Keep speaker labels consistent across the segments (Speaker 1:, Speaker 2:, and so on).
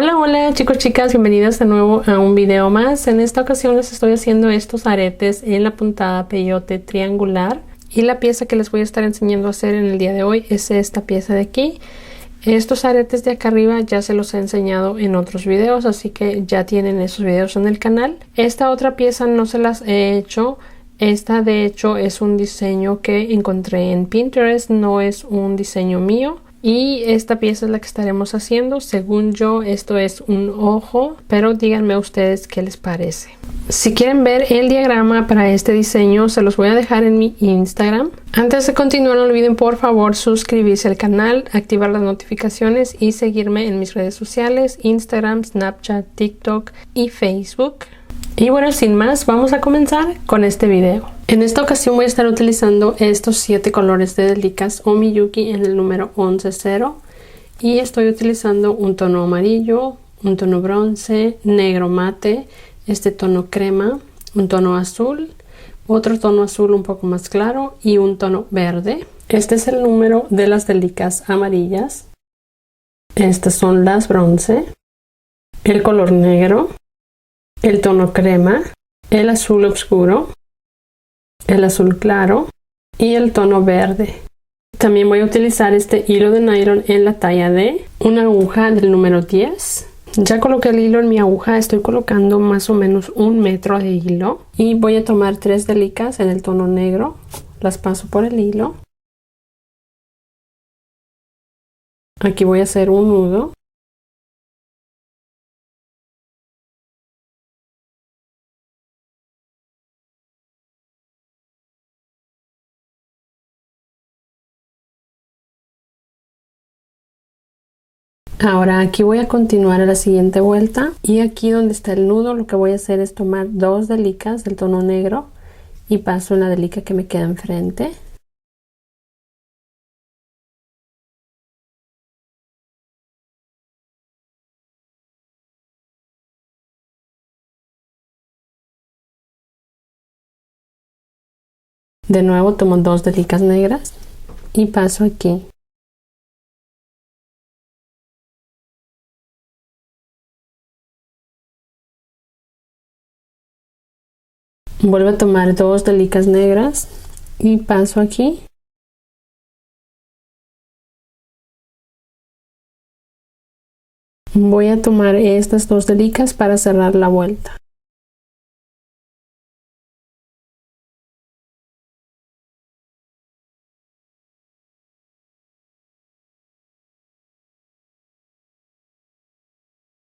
Speaker 1: Hola, hola chicos, chicas, bienvenidos de nuevo a un video más. En esta ocasión les estoy haciendo estos aretes en la puntada peyote triangular. Y la pieza que les voy a estar enseñando a hacer en el día de hoy es esta pieza de aquí. Estos aretes de acá arriba ya se los he enseñado en otros videos, así que ya tienen esos videos en el canal. Esta otra pieza no se las he hecho. Esta de hecho es un diseño que encontré en Pinterest, no es un diseño mío. Y esta pieza es la que estaremos haciendo. Según yo, esto es un ojo, pero díganme ustedes qué les parece. Si quieren ver el diagrama para este diseño, se los voy a dejar en mi Instagram. Antes de continuar, no olviden por favor suscribirse al canal, activar las notificaciones y seguirme en mis redes sociales, Instagram, Snapchat, TikTok y Facebook. Y bueno, sin más, vamos a comenzar con este video. En esta ocasión voy a estar utilizando estos 7 colores de Delicas o Miyuki en el número 11-0. Y estoy utilizando un tono amarillo, un tono bronce, negro mate, este tono crema, un tono azul, otro tono azul un poco más claro y un tono verde. Este es el número de las Delicas amarillas. Estas son las bronce, el color negro, el tono crema, el azul oscuro, el azul claro y el tono verde. También voy a utilizar este hilo de nylon en la talla D, una aguja del número 10. Ya coloqué el hilo en mi aguja, estoy colocando más o menos 1 metro de hilo y voy a tomar 3 Delicas en el tono negro, las paso por el hilo. Aquí voy a hacer un nudo. Ahora aquí voy a continuar a la siguiente vuelta y aquí donde está el nudo lo que voy a hacer es tomar 2 Delicas del tono negro y paso en la Delica que me queda enfrente. De nuevo tomo 2 Delicas negras y paso aquí. Vuelvo a tomar 2 Delicas negras y paso aquí. Voy a tomar estas 2 Delicas para cerrar la vuelta.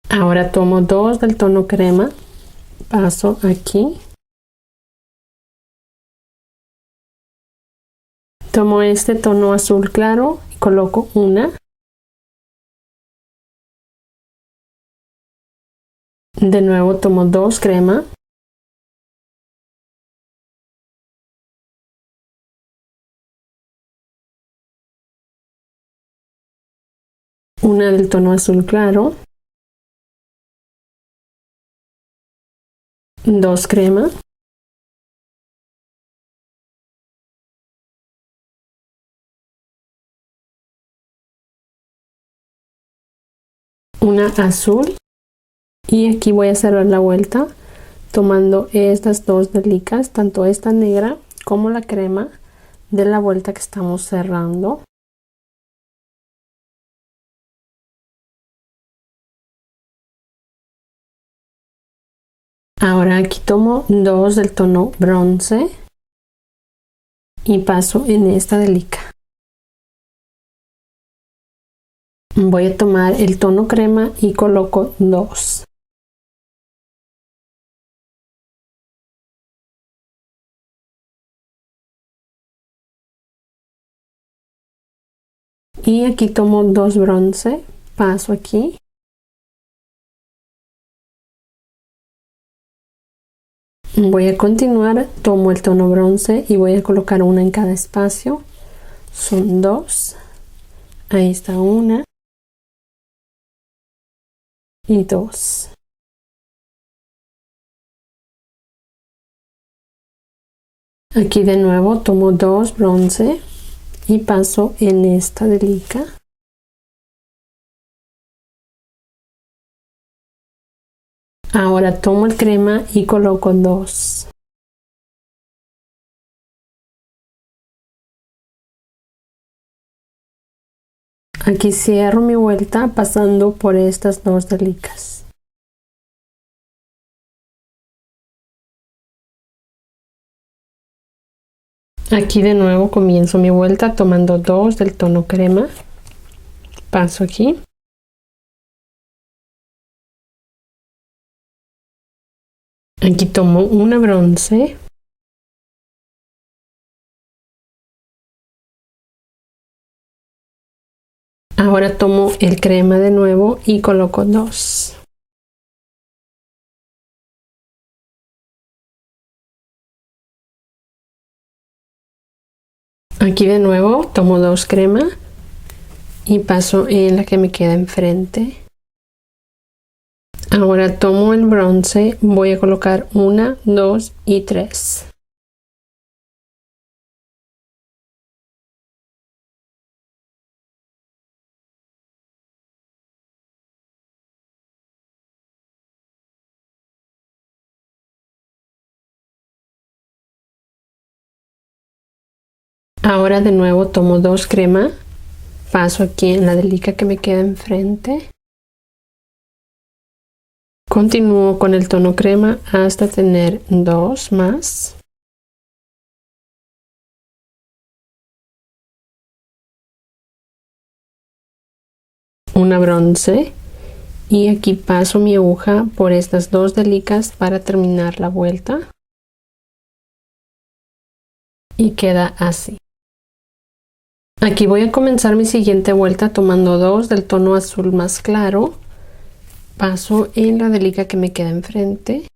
Speaker 1: Ahora tomo 2 del tono crema, paso aquí. Tomo este tono azul claro y coloco una. De nuevo tomo 2 crema. Una del tono azul claro. 2 crema. Una azul. Y aquí voy a cerrar la vuelta tomando estas 2 Delicas, tanto esta negra como la crema de la vuelta que estamos cerrando. Ahora aquí tomo 2 del tono bronce y paso en esta Delica. Voy a tomar el tono crema y coloco 2. Y aquí tomo 2 bronce, paso aquí. Voy a continuar, tomo el tono bronce y voy a colocar una en cada espacio. Son 2. Ahí está una. Y 2. Aquí de nuevo tomo 2 bronce y paso en esta Delica. Ahora tomo el crema y coloco 2. Aquí cierro mi vuelta pasando por estas 2 delicas. Aquí de nuevo comienzo mi vuelta tomando 2 del tono crema. Paso aquí. Aquí tomo una bronce. Ahora tomo el crema de nuevo y coloco 2. Aquí de nuevo tomo 2 crema y paso en la que me queda enfrente. Ahora tomo el bronce, voy a colocar 1, 2 y 3. Ahora de nuevo tomo 2 crema, paso aquí en la delica que me queda enfrente. Continúo con el tono crema hasta tener 2 más. Una bronce y aquí paso mi aguja por estas 2 delicas para terminar la vuelta y queda así. Aquí voy a comenzar mi siguiente vuelta tomando 2 del tono azul más claro. Paso en la delica que me queda enfrente.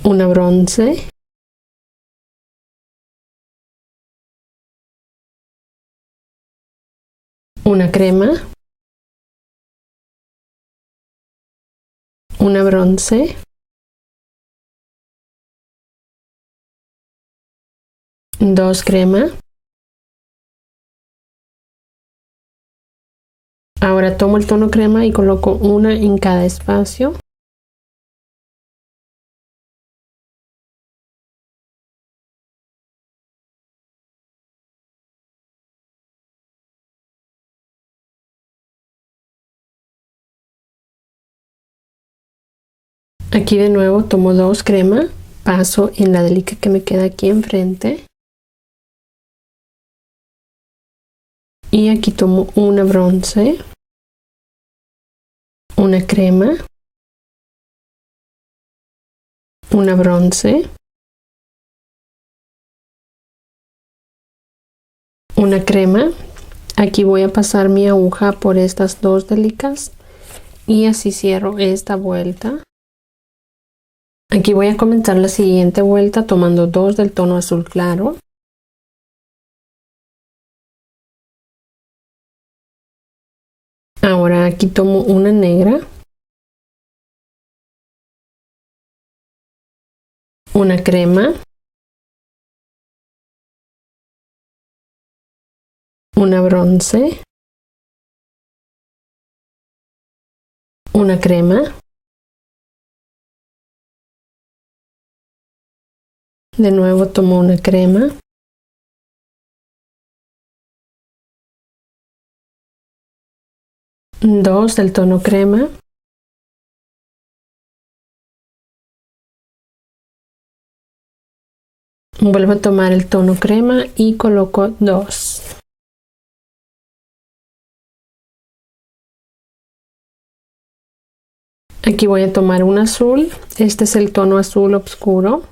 Speaker 1: Una bronce. Una crema. Una bronce. Dos crema. Ahora tomo el tono crema y coloco una en cada espacio. Aquí de nuevo tomo 2 crema, paso en la delica que me queda aquí enfrente. Y aquí tomo una bronce, una crema, una bronce, una crema. Aquí voy a pasar mi aguja por estas 2 delicas y así cierro esta vuelta. Aquí voy a comenzar la siguiente vuelta tomando 2 del tono azul claro. Ahora aquí tomo una negra, una crema, una bronce, una crema. De nuevo tomo una crema, dos del tono crema, vuelvo a tomar el tono crema y coloco 2. Aquí voy a tomar un azul, este es el tono azul oscuro.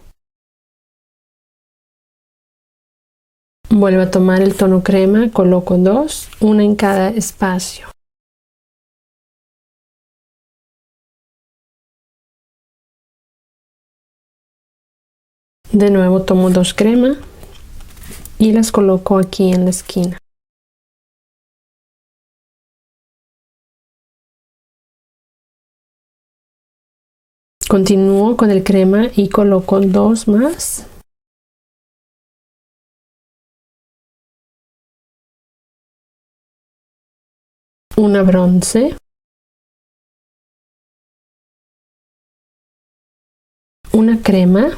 Speaker 1: Vuelvo a tomar el tono crema, coloco 2, una en cada espacio. De nuevo tomo 2 crema y las coloco aquí en la esquina. Continúo con el crema y coloco 2 más. Una bronce. Una crema.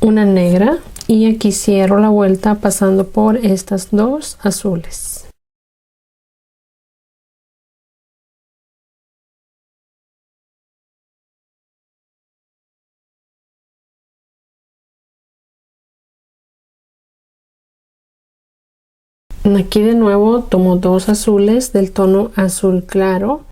Speaker 1: Una negra. Y aquí cierro la vuelta pasando por estas 2 azules. Aquí de nuevo tomo 2 azules del tono azul claro.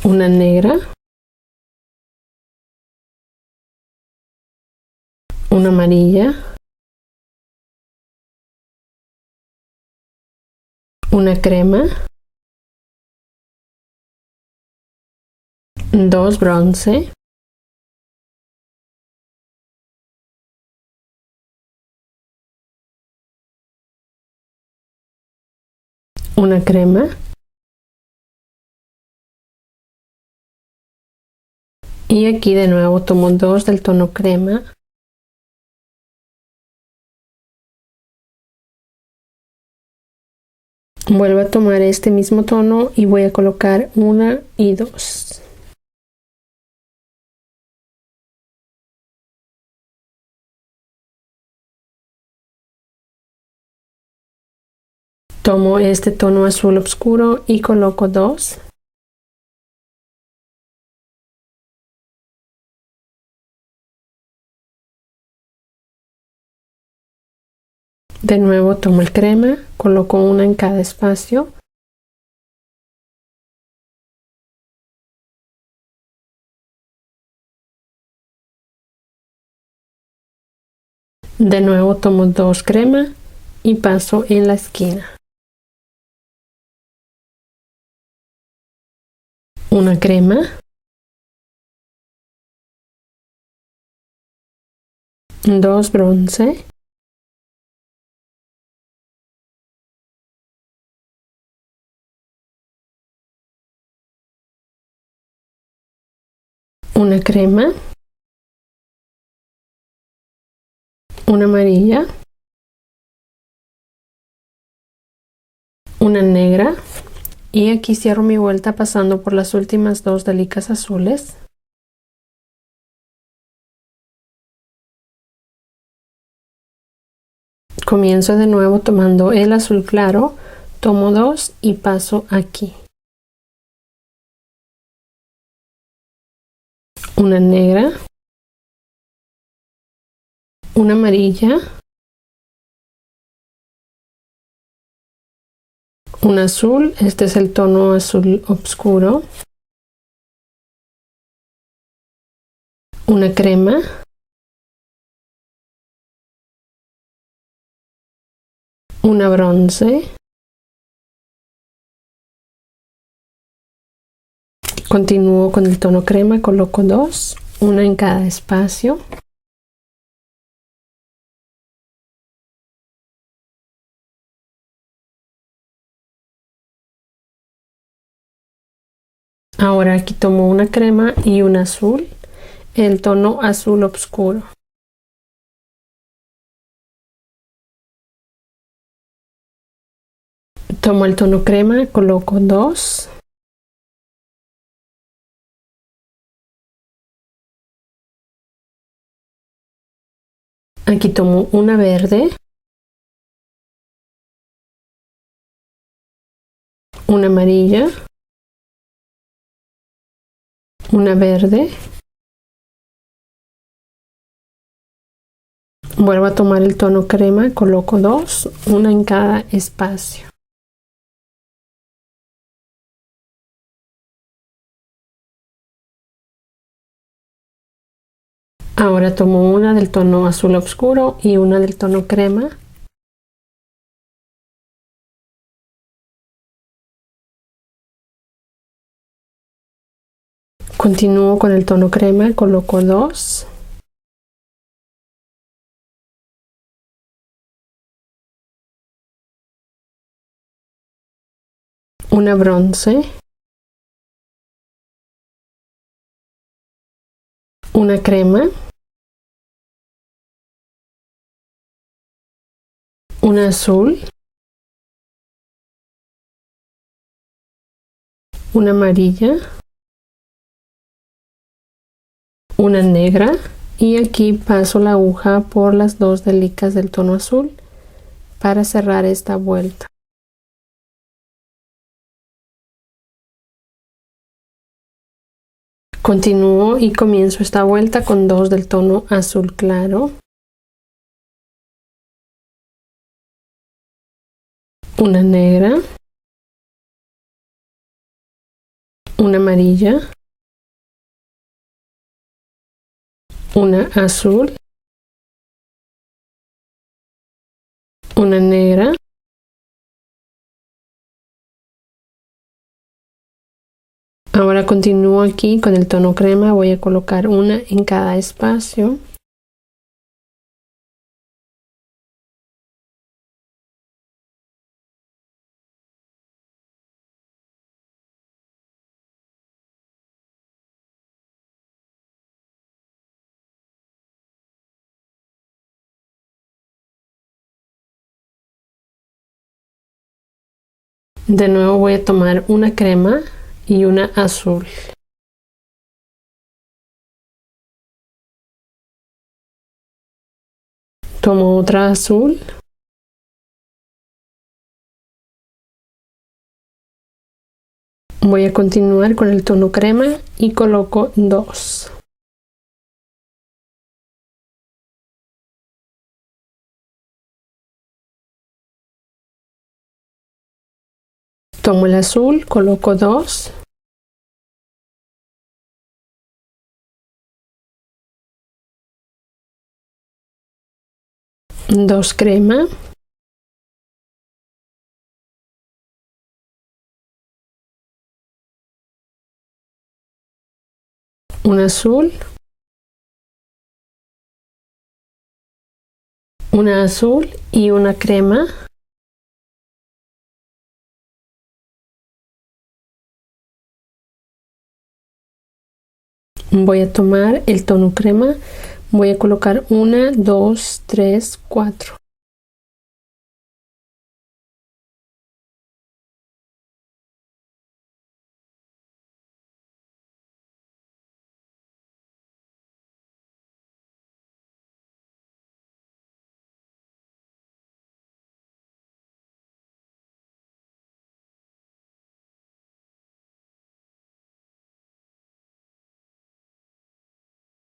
Speaker 1: Una negra. Una amarilla. Una crema. 2 bronce. Una crema. Y aquí de nuevo tomo 2 del tono crema. Vuelvo a tomar este mismo tono y voy a colocar 1 y 2. Tomo este tono azul oscuro y coloco 2. De nuevo tomo el crema, coloco 1 en cada espacio. De nuevo tomo 2 crema y paso en la esquina. Una crema. 2 bronce. Una crema. Una amarilla. Una negra. Y aquí cierro mi vuelta pasando por las últimas 2 delicas azules. Comienzo de nuevo tomando el azul claro, tomo 2 y paso aquí. Una negra. Una amarilla. Un azul, este es el tono azul oscuro. Una crema. Una bronce. Continúo con el tono crema, coloco 2, 1 en cada espacio. Ahora aquí tomo una crema y un azul, el tono azul oscuro. Tomo el tono crema, coloco 2. Aquí tomo una verde. Una amarilla. Una verde. Vuelvo a tomar el tono crema, coloco 2, 1 en cada espacio. Ahora tomo una del tono azul oscuro y una del tono crema. Continúo con el tono crema, coloco 2. una bronce, una crema, una azul, una amarilla, una negra, y aquí paso la aguja por las dos delicas del tono azul para cerrar esta vuelta. Continúo y comienzo esta vuelta con dos del tono azul claro, una negra, una amarilla, una azul, una negra, ahora continúo aquí con el tono crema, voy a colocar una en cada espacio. De nuevo voy a tomar una crema y una azul. Tomo otra azul. Voy a continuar con el tono crema y coloco dos. Tomo el azul, coloco dos. Dos crema. Un azul. Una azul y una crema. Voy a tomar el tono crema, voy a colocar una, dos, tres, cuatro.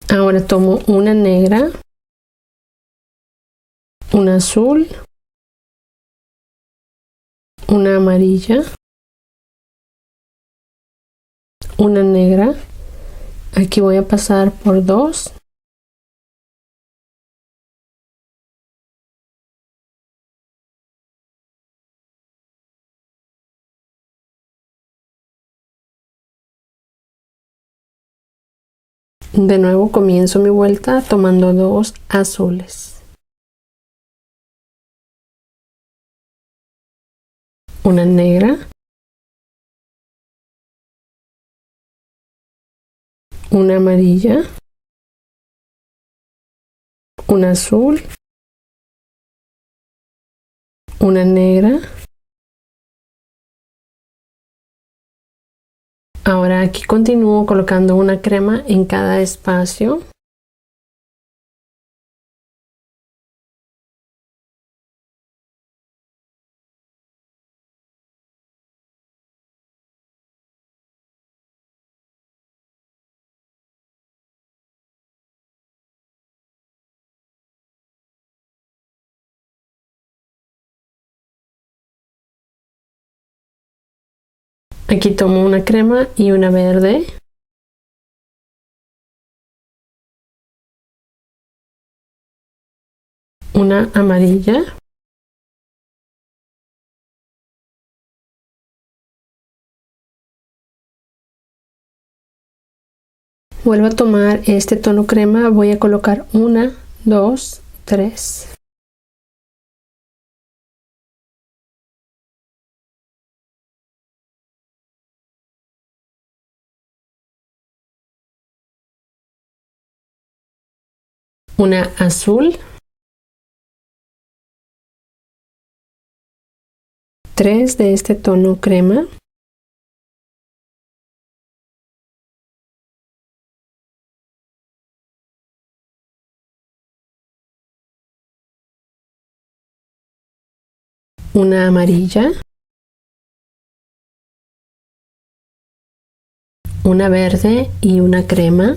Speaker 1: Ahora tomo una negra, una azul, una amarilla, una negra. Aquí voy a pasar por dos. De nuevo comienzo mi vuelta tomando dos azules. Una negra. Una amarilla. Una azul. Una negra. Ahora aquí continúo colocando una crema en cada espacio. Aquí tomo una crema y una verde. Una amarilla. Vuelvo a tomar este tono crema, voy a colocar una, dos, tres. una azul, 3 de este tono crema, una amarilla, una verde y una crema.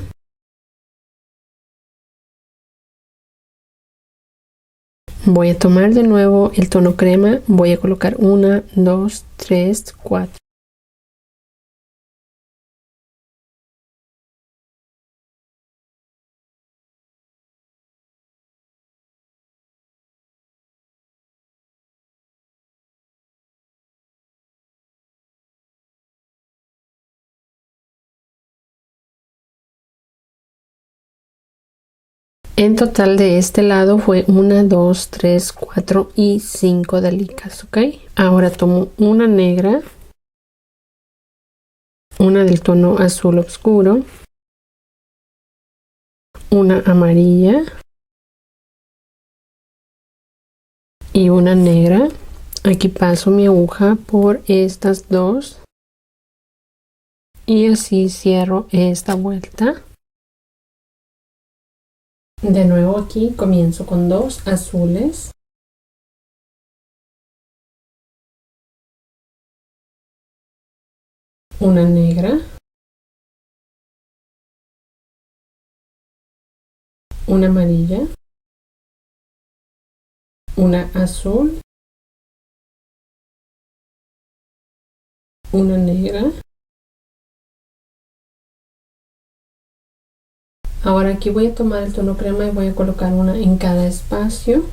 Speaker 1: Voy a tomar de nuevo el tono crema, voy a colocar 1, 2, 3, 4. En total de este lado fue 1, 2, 3, 4 y 5 delicas, ¿ok? Ahora tomo una negra, una del tono azul oscuro, una amarilla y una negra. Aquí paso mi aguja por estas dos y así cierro esta vuelta. De nuevo aquí comienzo con 2 azules, una negra, una amarilla, una azul, una negra. Ahora aquí voy a tomar el tono crema y voy a colocar una en cada espacio.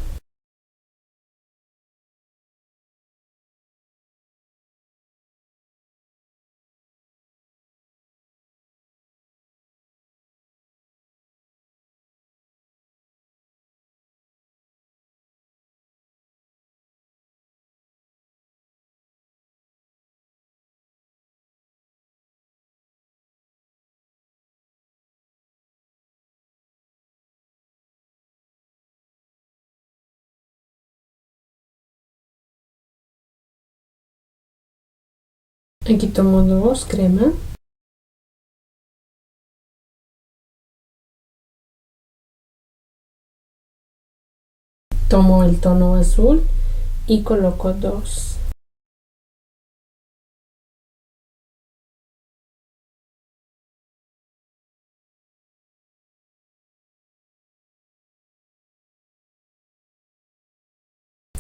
Speaker 1: Aquí tomo 2 crema, tomo el tono azul y coloco 2.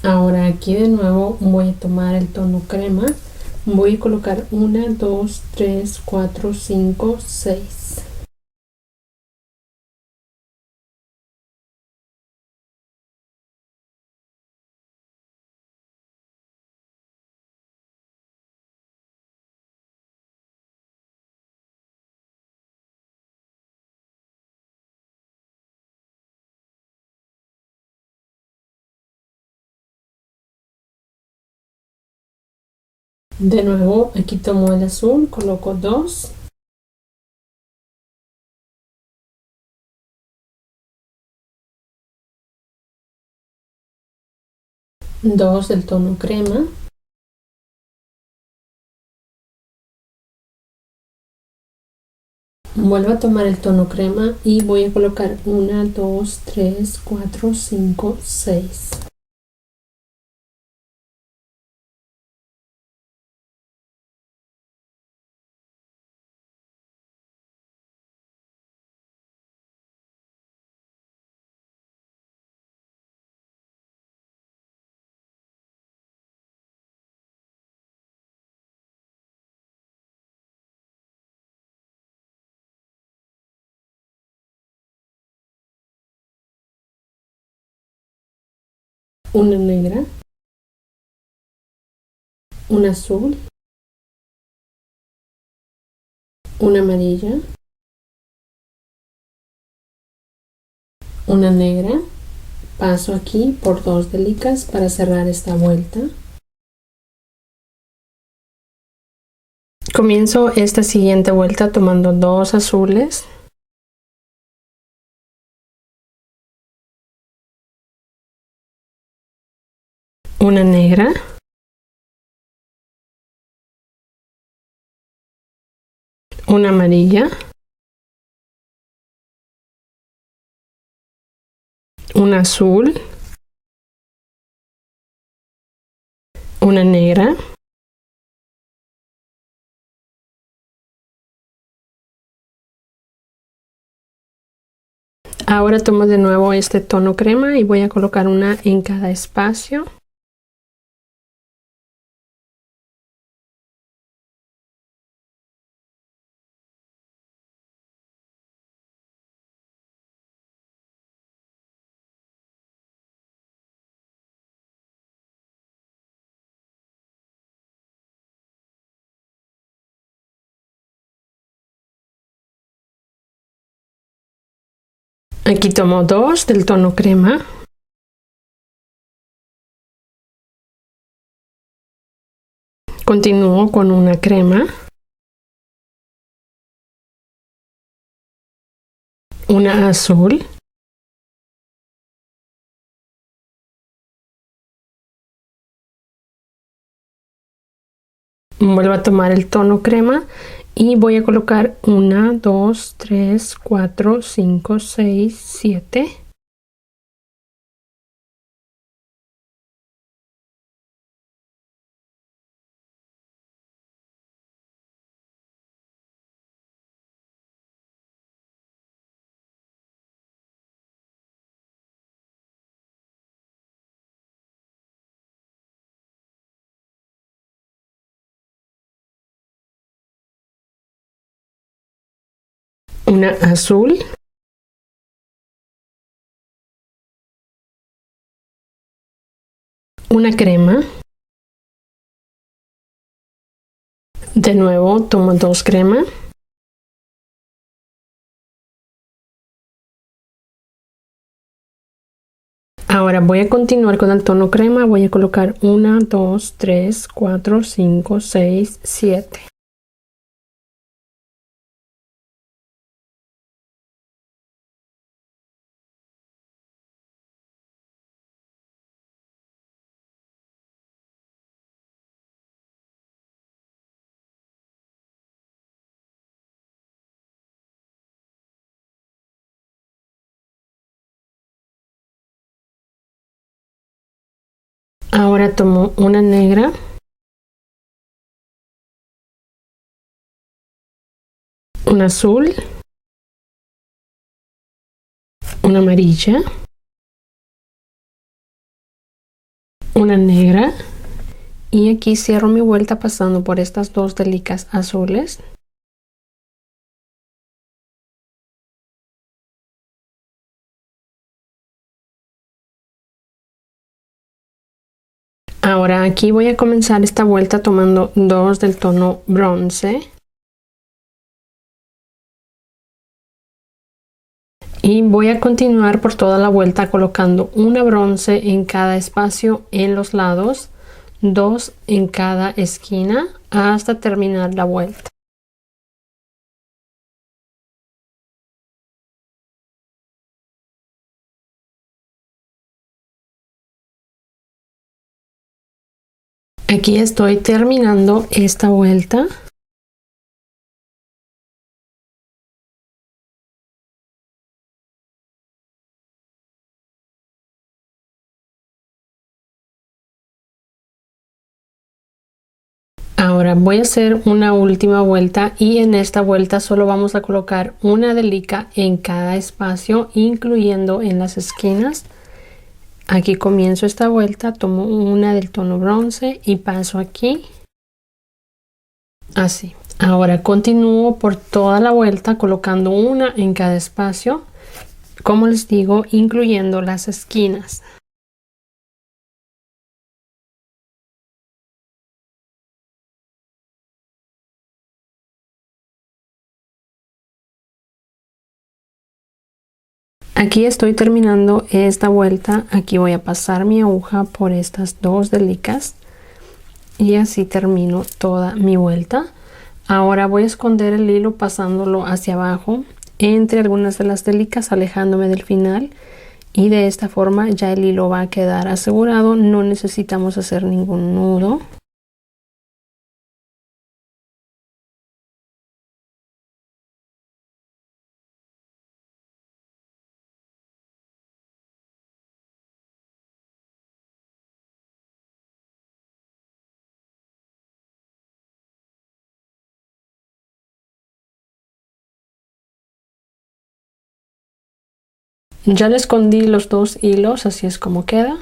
Speaker 1: Ahora aquí de nuevo voy a tomar el tono crema, voy a colocar 1, 2, 3, 4, 5, 6. De nuevo aquí tomo el azul, coloco 2. 2 del tono crema, vuelvo a tomar el tono crema y voy a colocar 1, 2, 3, 4, 5, 6. Una negra, un azul, una amarilla, una negra. Paso aquí por 2 delicas para cerrar esta vuelta. Comienzo esta siguiente vuelta tomando 2 azules, negra, una amarilla, una azul, una negra, ahora tomo de nuevo este tono crema y voy a colocar una en cada espacio. Aquí tomo dos del tono crema. Continúo con una crema, una azul, vuelvo a tomar el tono crema y voy a colocar 1, 2, 3, 4, 5, 6, 7. Una azul, una crema, de nuevo tomo dos crema, ahora voy a continuar con el tono crema, voy a colocar 1, 2, 3, 4, 5, 6, 7. Ahora tomo una negra, un azul, una amarilla, una negra y aquí cierro mi vuelta pasando por estas dos delicas azules. Ahora aquí voy a comenzar esta vuelta tomando dos del tono bronce y voy a continuar por toda la vuelta colocando una bronce en cada espacio en los lados, dos en cada esquina hasta terminar la vuelta. Aquí estoy terminando esta vuelta. Ahora voy a hacer una última vuelta y en esta vuelta solo vamos a colocar una delica en cada espacio, incluyendo en las esquinas. Aquí comienzo esta vuelta, tomo una del tono bronce y paso aquí, así. Ahora continúo por toda la vuelta colocando una en cada espacio, como les digo, incluyendo las esquinas. Aquí estoy terminando esta vuelta, aquí voy a pasar mi aguja por estas dos delicas y así termino toda mi vuelta. Ahora voy a esconder el hilo pasándolo hacia abajo entre algunas de las delicas, alejándome del final Y de esta forma ya el hilo va a quedar asegurado, no necesitamos hacer ningún nudo. Ya le escondí los dos hilos, así es como queda.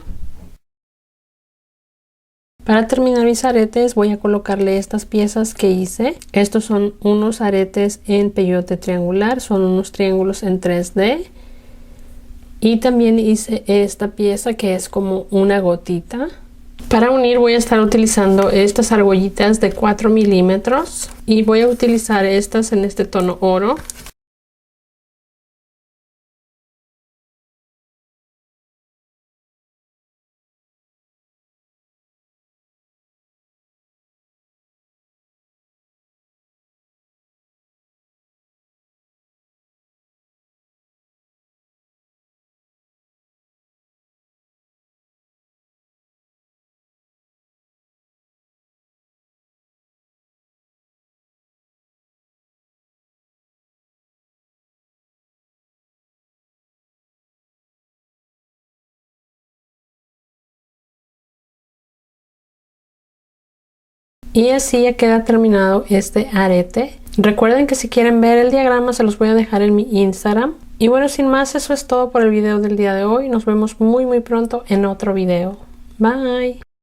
Speaker 1: Para terminar mis aretes voy a colocarle estas piezas que hice. Estos son unos aretes en peyote triangular, son unos triángulos en 3D. Y también hice esta pieza que es como una gotita. Para unir voy a estar utilizando estas argollitas de 4 milímetros y voy a utilizar estas en este tono oro. Y así ya queda terminado este arete. Recuerden que si quieren ver el diagrama se los voy a dejar en mi Instagram. Y bueno, sin más, eso es todo por el video del día de hoy. Nos vemos muy pronto en otro video. Bye.